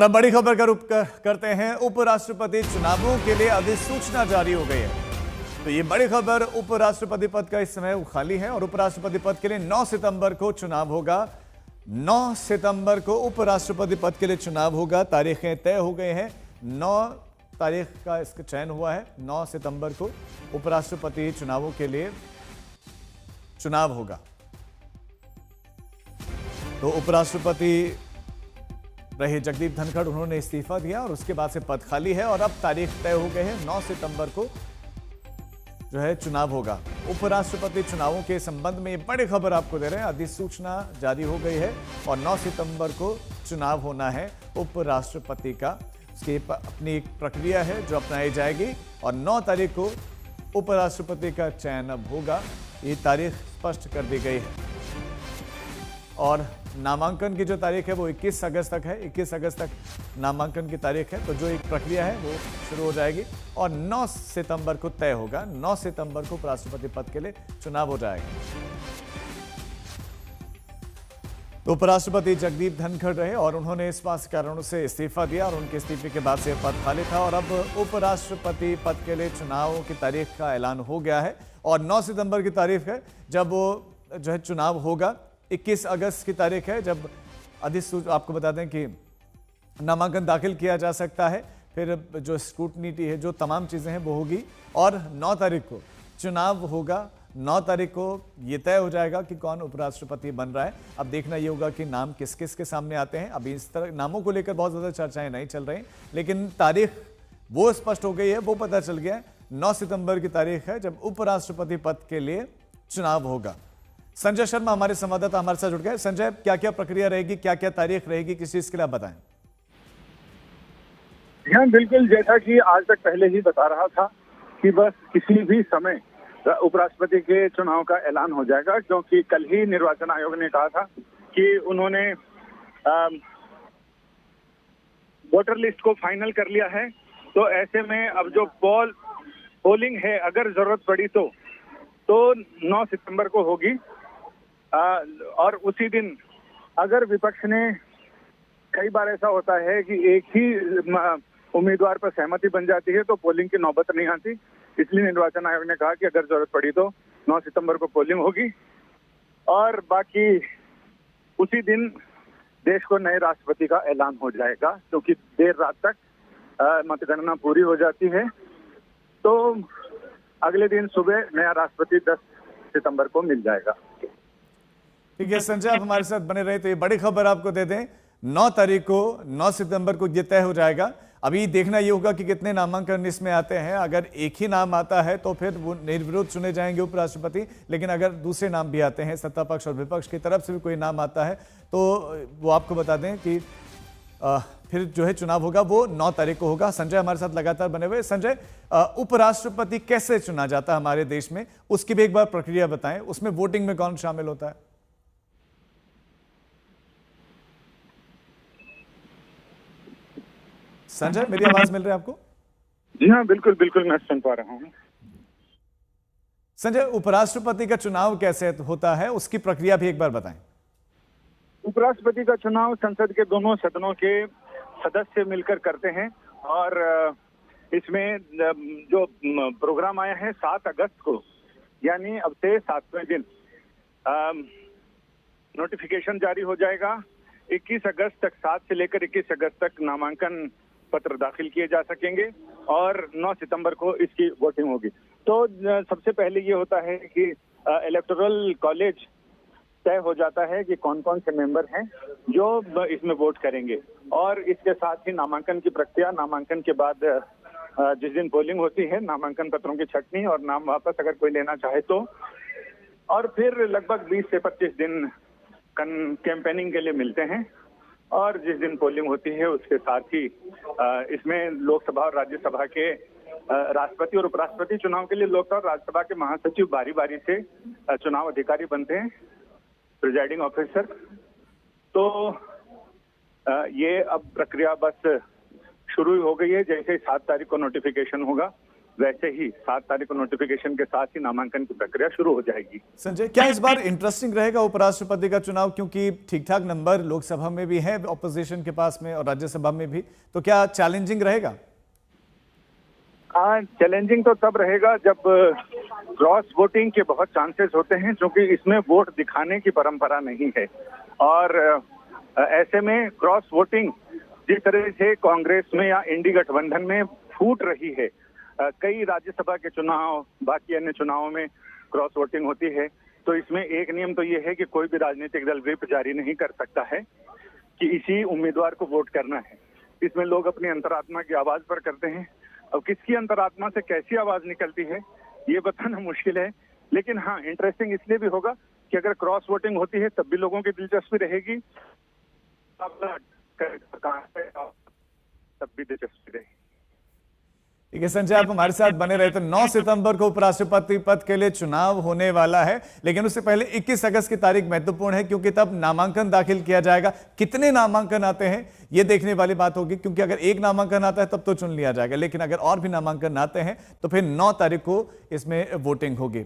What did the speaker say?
और अब बड़ी खबर का रुख करते हैं। उपराष्ट्रपति चुनावों के लिए अधिसूचना जारी हो गई है। तो ये बड़ी खबर, उपराष्ट्रपति पद का इस समय खाली है और उपराष्ट्रपति पद के लिए 9 सितंबर को चुनाव होगा। 9 सितंबर को उपराष्ट्रपति पद के लिए चुनाव होगा। तारीखें तय हो गए हैं। 9 तारीख का इसका चयन हुआ है। 9 सितंबर को उपराष्ट्रपति चुनावों के लिए चुनाव होगा। तो उपराष्ट्रपति रहे जगदीप धनखड़, उन्होंने इस्तीफा दिया और उसके बाद से पद खाली है और अब तारीख तय हो गए हैं। 9 सितंबर को जो है चुनाव होगा। उपराष्ट्रपति चुनावों के संबंध में ये बड़ी खबर आपको दे रहे हैं। अधिसूचना जारी हो गई है और 9 सितंबर को चुनाव होना है उपराष्ट्रपति का। उसकी अपनी एक प्रक्रिया है जो अपनाई जाएगी और 9 तारीख को उपराष्ट्रपति का चयन अब होगा। ये तारीख स्पष्ट कर दी गई है और नामांकन की जो तारीख है वो 21 अगस्त तक है। 21 अगस्त तक नामांकन की तारीख है। तो जो एक प्रक्रिया है वो शुरू हो जाएगी और 9 सितंबर को तय होगा। 9 सितंबर को उपराष्ट्रपति पद के लिए चुनाव हो जाएगा। तो उपराष्ट्रपति जगदीप धनखड़ रहे और उन्होंने इस बात कारणों से इस्तीफा दिया और उनके इस्तीफे के बाद से पद खाली था और अब उपराष्ट्रपति पद के लिए चुनाव की तारीख का ऐलान हो गया है और 9 सितंबर की तारीख है जब वो जो है चुनाव होगा। 21 अगस्त की तारीख है जब अधिसूचना, आपको बता दें कि नामांकन दाखिल किया जा सकता है, फिर जो स्क्रूटनी है, जो तमाम चीज़ें हैं वो होगी और 9 तारीख को चुनाव होगा। 9 तारीख को ये तय हो जाएगा कि कौन उपराष्ट्रपति बन रहा है। अब देखना ये होगा कि नाम किस किस के सामने आते हैं। अभी इस तरह नामों को लेकर बहुत ज़्यादा चर्चाएं नहीं चल रही, लेकिन तारीख वो स्पष्ट हो गई है, वो पता चल गया है। 9 सितंबर की तारीख है जब उपराष्ट्रपति पद के लिए चुनाव होगा। संजय शर्मा हमारे संवाददाता हमारे साथ जुड़ गए। संजय, क्या क्या प्रक्रिया रहेगी, क्या क्या तारीख रहेगी, किस चीज के लिए आप बताएं। हाँ बिल्कुल, जैसा कि आज तक पहले ही बता रहा था कि बस किसी भी समय उपराष्ट्रपति के चुनाव का ऐलान हो जाएगा, क्योंकि कल ही निर्वाचन आयोग ने कहा था कि उन्होंने वोटर लिस्ट को फाइनल कर लिया है। तो ऐसे में अब जो पोलिंग है, अगर जरूरत पड़ी तो 9 सितंबर को होगी और उसी दिन अगर विपक्ष ने, कई बार ऐसा होता है कि एक ही उम्मीदवार पर सहमति बन जाती है तो पोलिंग की नौबत नहीं आती। इसलिए निर्वाचन आयोग ने कहा कि अगर जरूरत पड़ी तो 9 सितंबर को पोलिंग होगी और बाकी उसी दिन देश को नए राष्ट्रपति का ऐलान हो जाएगा, क्योंकि देर रात तक मतगणना पूरी हो जाती है। तो अगले दिन सुबह नया राष्ट्रपति 10 सितंबर को मिल जाएगा। ठीक है संजय, आप हमारे साथ बने रहे। तो ये बड़ी खबर आपको दे दें, 9 तारीख को 9 सितंबर को ये तय हो जाएगा। अभी देखना ये होगा कि कितने नामांकन इसमें आते हैं। अगर एक ही नाम आता है तो फिर वो निर्विरोध चुने जाएंगे उपराष्ट्रपति, लेकिन अगर दूसरे नाम भी आते हैं, सत्ता पक्ष और विपक्ष की तरफ से भी कोई नाम आता है तो वो आपको बता दें कि फिर जो है चुनाव होगा वो 9 तारीख को होगा। संजय हमारे साथ लगातार बने हुए। संजय, उपराष्ट्रपति कैसे चुना जाता है हमारे देश में, उसकी भी एक बार प्रक्रिया बताएं। उसमें वोटिंग में कौन शामिल होता है? संजय, मेरी आवाज मिल रही है आपको? जी हाँ बिल्कुल बिल्कुल, मैं सुन पा रहा हूँ। संजय, उपराष्ट्रपति का चुनाव कैसे होता है, उसकी प्रक्रिया भी एक बार बताएं। उपराष्ट्रपति का चुनाव संसद के दोनों सदनों के सदस्य मिलकर करते हैं और इसमें जो प्रोग्राम आया है 7 अगस्त को, यानी अब से 7वें दिन नोटिफिकेशन जारी हो जाएगा। 21 अगस्त तक, 7 से लेकर 21 अगस्त तक नामांकन पत्र दाखिल किए जा सकेंगे और 9 सितंबर को इसकी वोटिंग होगी। तो सबसे पहले ये होता है कि इलेक्टोरल कॉलेज तय हो जाता है कि कौन कौन से मेंबर हैं जो इसमें वोट करेंगे और इसके साथ ही नामांकन की प्रक्रिया, नामांकन के बाद जिस दिन पोलिंग होती है, नामांकन पत्रों की छंटनी और नाम वापस अगर कोई लेना चाहे तो, और फिर लगभग 20 से 25 दिन कैंपेनिंग के लिए मिलते हैं और जिस दिन पोलिंग होती है उसके साथ ही इसमें लोकसभा और राज्यसभा के राष्ट्रपति और उपराष्ट्रपति चुनाव के लिए लोकसभा और राज्यसभा के महासचिव बारी बारी से चुनाव अधिकारी बनते हैं, प्रिजाइडिंग ऑफिसर। तो ये अब प्रक्रिया बस शुरू हो गई है। जैसे 7 तारीख को नोटिफिकेशन होगा वैसे ही 7 तारीख को नोटिफिकेशन के साथ ही नामांकन की प्रक्रिया शुरू हो जाएगी। संजय, क्या इस बार इंटरेस्टिंग रहेगा उपराष्ट्रपति का चुनाव, क्योंकि ठीक ठाक नंबर लोकसभा में भी है ऑपोजिशन के पास में और राज्यसभा में भी, तो क्या चैलेंजिंग रहेगा? चैलेंजिंग तो तब रहेगा जब क्रॉस वोटिंग के बहुत चांसेस होते हैं, क्योंकि इसमें वोट दिखाने की परंपरा नहीं है। और ऐसे में क्रॉस वोटिंग जिस तरह से कांग्रेस में या इंडी गठबंधन में फूट रही है, कई राज्यसभा के चुनाव, बाकी अन्य चुनावों में क्रॉस वोटिंग होती है, तो इसमें एक नियम तो ये है कि कोई भी राजनीतिक दल व्हिप जारी नहीं कर सकता है कि इसी उम्मीदवार को वोट करना है। इसमें लोग अपनी अंतरात्मा की आवाज पर करते हैं। अब किसकी अंतरात्मा से कैसी आवाज निकलती है ये बताना मुश्किल है, लेकिन हाँ, इंटरेस्टिंग इसलिए भी होगा कि अगर क्रॉस वोटिंग होती है तब भी लोगों की दिलचस्पी रहेगी, तब भी दिलचस्पी रहेगी। ठीक है संजय, आप हमारे साथ बने रहे। तो 9 सितंबर को उपराष्ट्रपति पद के लिए चुनाव होने वाला है, लेकिन उससे पहले 21 अगस्त की तारीख महत्वपूर्ण है, क्योंकि तब नामांकन दाखिल किया जाएगा। कितने नामांकन आते हैं ये देखने वाली बात होगी, क्योंकि अगर एक नामांकन आता है तब तो चुन लिया जाएगा, लेकिन अगर और भी नामांकन आते हैं तो फिर 9 तारीख को इसमें वोटिंग होगी।